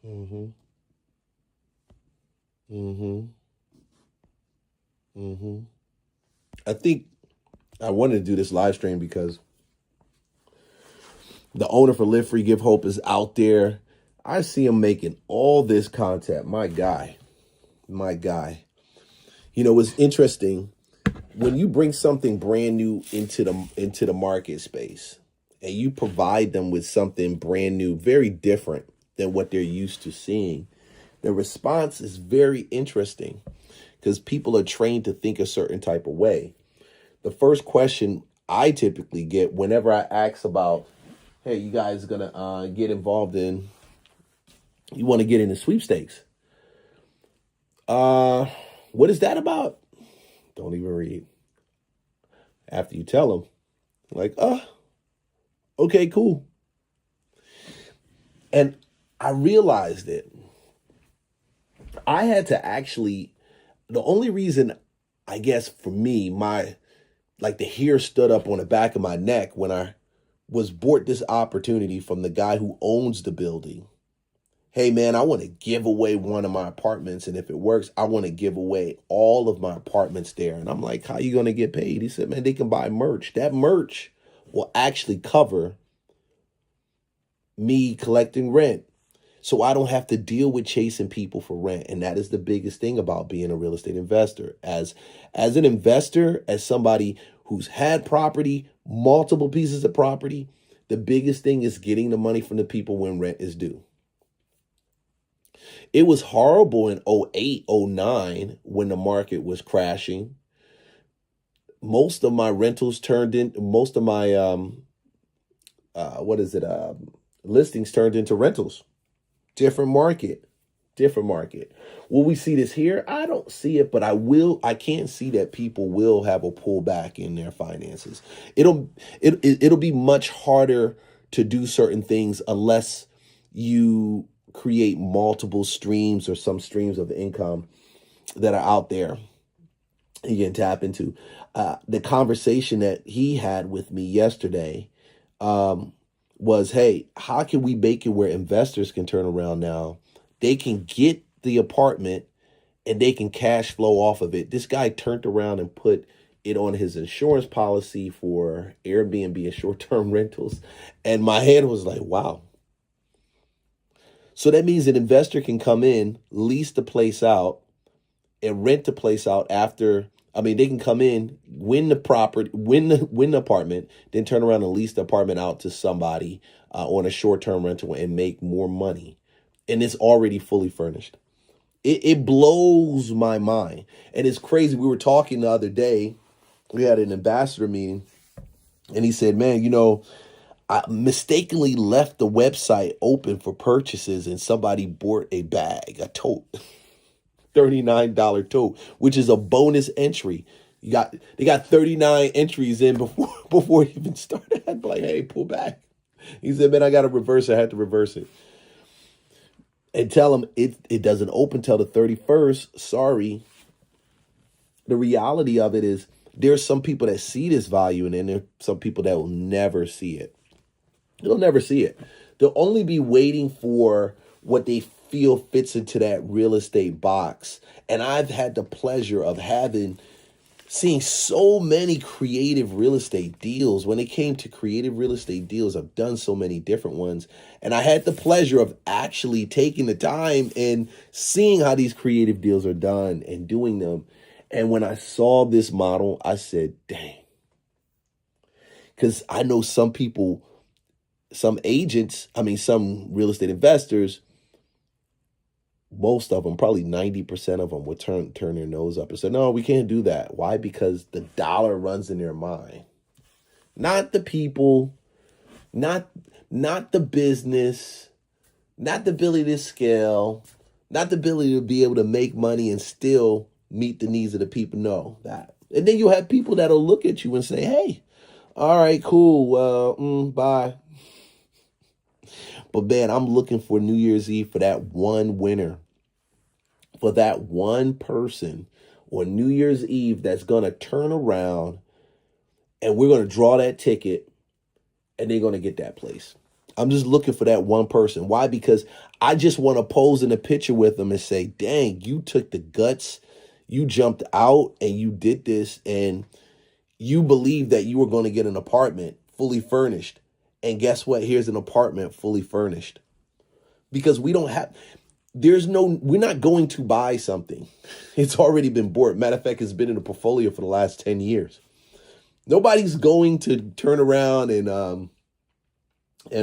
Mm-hmm. Mm-hmm. Mm-hmm. I think I wanted to do this live stream because the owner for Live Free Give Hope is out there. I see him making all this content. My guy. My guy. You know, it's interesting when you bring something brand new into the market space and you provide them with something brand new, very different than what they're used to seeing. The response is very interesting because people are trained to think a certain type of way. The first question I typically get whenever I ask about, hey, you guys gonna get involved in, you want to get into sweepstakes? Uh, what is that about? Don't even read. After you tell them, like, okay, cool. And I realized it. I had to actually, the only reason, I guess, for me, my, like the hair stood up on the back of my neck when I was bought this opportunity from the guy who owns the building. Hey man, I want to give away one of my apartments, and if it works, I want to give away all of my apartments there. And I'm like, how you going to get paid? He said, man, they can buy merch. That merch will actually cover me collecting rent. So I don't have to deal with chasing people for rent. And that is the biggest thing about being a real estate investor. As an investor, as somebody who's had property, multiple pieces of property, the biggest thing is getting the money from the people when rent is due. It was horrible in 08, 09 when the market was crashing. Most of my rentals turned in, most of my listings turned into rentals. Different market. Different market. Will we see this here? I don't see it, but I can see that people will have a pullback in their finances. It'll be much harder to do certain things unless you create multiple streams or some streams of income that are out there you can tap into. The conversation that he had with me yesterday was, hey, how can we make it where investors can turn around now? They can get the apartment and they can cash flow off of it. This guy turned around and put it on his insurance policy for Airbnb and short-term rentals. And my head was like, wow. So that means an investor can come in, lease the place out, and rent the place out after. I mean, they can come in, win the property, win the apartment, then turn around and lease the apartment out to somebody on a short-term rental and make more money. And it's already fully furnished. It blows my mind. And it's crazy. We were talking the other day. We had an ambassador meeting. And he said, man, I mistakenly left the website open for purchases and somebody bought a bag, a tote. $39 tote, which is a bonus entry. They got 39 entries in before it even started. I'd be like, hey, pull back. He said, man, I got to reverse it. I had to reverse it. And tell him it doesn't open till the 31st. Sorry. The reality of it is there's some people that see this value and then there's some people that will never see it. They'll never see it. They'll only be waiting for what they feel fits into that real estate box. And I've had the pleasure of seeing so many creative real estate deals. When it came to creative real estate deals, I've done so many different ones. And I had the pleasure of actually taking the time and seeing how these creative deals are done and doing them. And when I saw this model, I said, dang. Because I know some people, some agents, some real estate investors, most of them, probably 90% of them would turn their nose up and say, no, we can't do that. Why? Because the dollar runs in their mind. Not the people, not the business, not the ability to scale, not the ability to be able to make money and still meet the needs of the people. No, that. And then you have people that'll look at you and say, hey, all right, cool, well, bye. But man, I'm looking for New Year's Eve for that one winner. For that one person on New Year's Eve that's going to turn around and we're going to draw that ticket and they're going to get that place. I'm just looking for that one person. Why? Because I just want to pose in a picture with them and say, dang, you took the guts, you jumped out and you did this, and you believed that you were going to get an apartment fully furnished. And guess what? Here's an apartment fully furnished. Because we don't have, we're not going to buy something. It's already been bought. Matter of fact, it's been in a portfolio for the last 10 years. Nobody's going to turn around and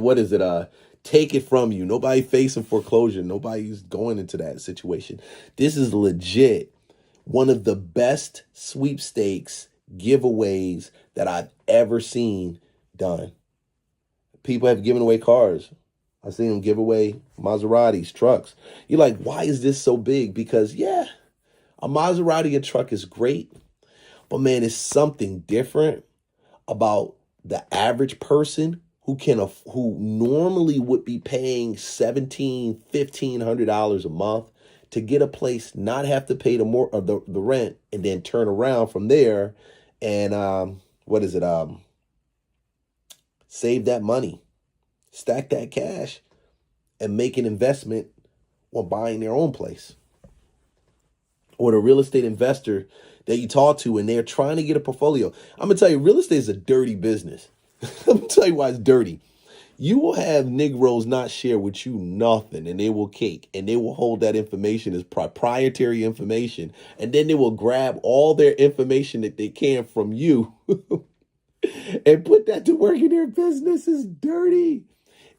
what is it? Take it from you. Nobody facing foreclosure. Nobody's going into that situation. This is legit one of the best sweepstakes giveaways that I've ever seen done. People have given away cars. I've seen them give away Maseratis, trucks. You're like, why is this so big? Because yeah, a Maserati, a truck is great, but man, it's something different about the average person who normally would be paying $1,500 a month to get a place, not have to pay the rent, and then turn around from there and save that money, stack that cash, and make an investment on buying their own place. Or the real estate investor that you talk to and they're trying to get a portfolio. I'm gonna tell you, real estate is a dirty business. I'm gonna tell you why it's dirty. You will have Negroes not share with you nothing, and they will cake, and they will hold that information as proprietary information, and then they will grab all their information that they can from you and put that to work in their business. Is dirty.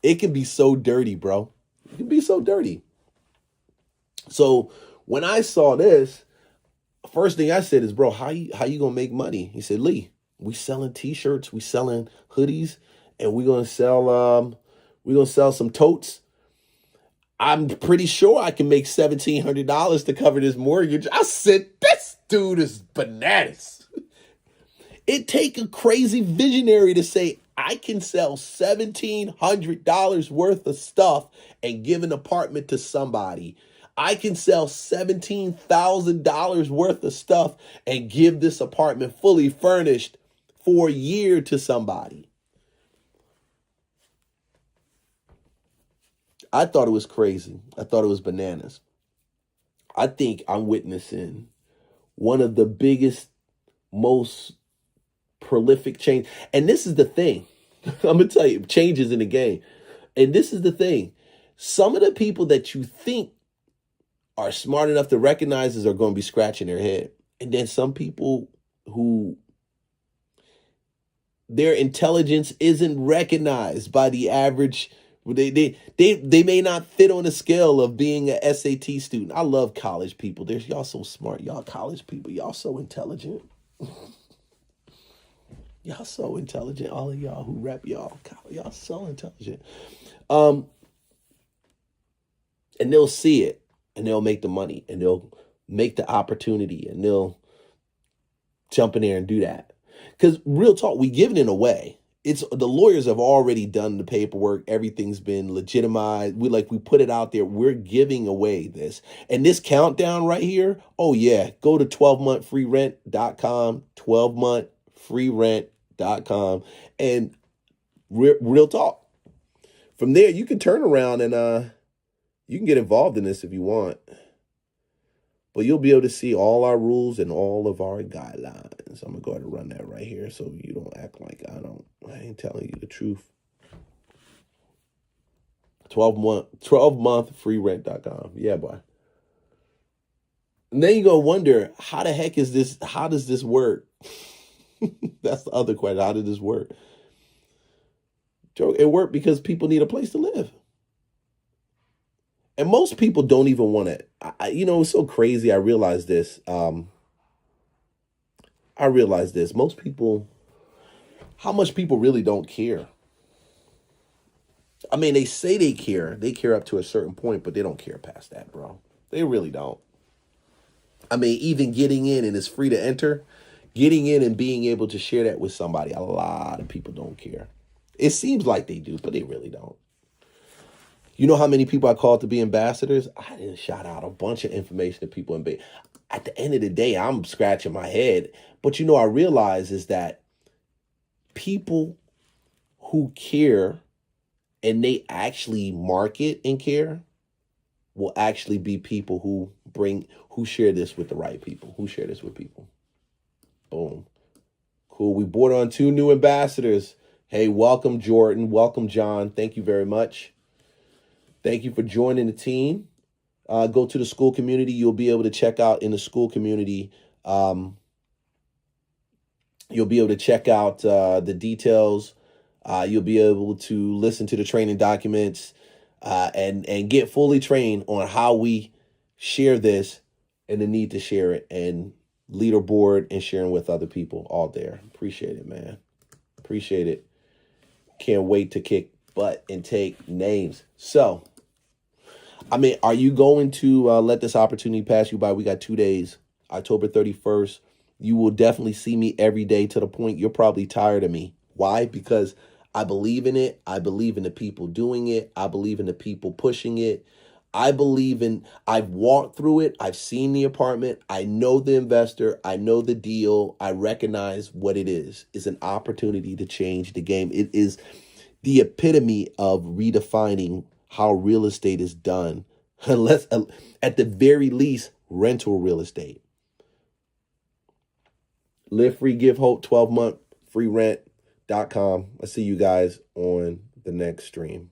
It can be so dirty, bro. It can be so dirty. So when I saw this, first thing I said is, bro, how you gonna make money? He said, Lee, we selling t-shirts, we selling hoodies, and we're gonna sell some totes. I'm pretty sure I can make $1,700 to cover this mortgage. I said, this dude is bananas. It take a crazy visionary to say, I can sell $1,700 worth of stuff and give an apartment to somebody. I can sell $17,000 worth of stuff and give this apartment fully furnished for a year to somebody. I thought it was crazy. I thought it was bananas. I think I'm witnessing one of the biggest, most prolific change. And this is the thing. I'm going to tell you, changes in the game. And this is the thing. Some of the people that you think are smart enough to recognize this are going to be scratching their head. And then some people who their intelligence isn't recognized by the average. They may not fit on the scale of being an SAT student. I love college people. Y'all so smart. Y'all college people. Y'all so intelligent. Y'all so intelligent. All of y'all who rep y'all so intelligent. And they'll see it and they'll make the money and they'll make the opportunity and they'll jump in there and do that. Because real talk, we giving it away. It's the lawyers have already done the paperwork. Everything's been legitimized. We put it out there. We're giving away this. And this countdown right here, oh yeah, go to 12monthfreerent.com, 12monthfreerent.com, and real talk. From there, you can turn around and you can get involved in this if you want. But you'll be able to see all our rules and all of our guidelines. I'm going to go ahead and run that right here so you don't act like I ain't telling you the truth. 12monthfreerent.com. Yeah, boy. And then you're going to wonder, how the heck is this? How does this work? That's the other question. How did this work? It worked because people need a place to live. And most people don't even want to, it's so crazy. I realized this. Most people, how much people really don't care. I mean, they say they care. They care up to a certain point, but they don't care past that, bro. They really don't. I mean, even getting in and it's free to enter, getting in and being able to share that with somebody, a lot of people don't care. It seems like they do, but they really don't. You know how many people I called to be ambassadors? I didn't shout out a bunch of information to people. At the end of the day, I'm scratching my head. But I realize is that people who care and they actually market and care will actually be people who share this with the right people, who share this with people. Boom. Cool. We brought on 2 new ambassadors. Hey, welcome, Jordan. Welcome, John. Thank you very much. Thank you for joining the team. Go to the school community. You'll be able to check out in the school community. You'll be able to check out the details. You'll be able to listen to the training documents and get fully trained on how we share this and the need to share it, and leaderboard and sharing with other people all there. Appreciate it, man. Appreciate it. Can't wait to kick butt and take names. So, I mean, are you going to let this opportunity pass you by? We got 2 days, October 31st. You will definitely see me every day to the point you're probably tired of me. Why? Because I believe in it. I believe in the people doing it. I believe in the people pushing it. I've walked through it. I've seen the apartment. I know the investor. I know the deal. I recognize what it is. It's an opportunity to change the game. It is the epitome of redefining how real estate is done. Unless, at the very least, rental real estate. Live free, give hope, 12-month free rent.com. I'll see you guys on the next stream.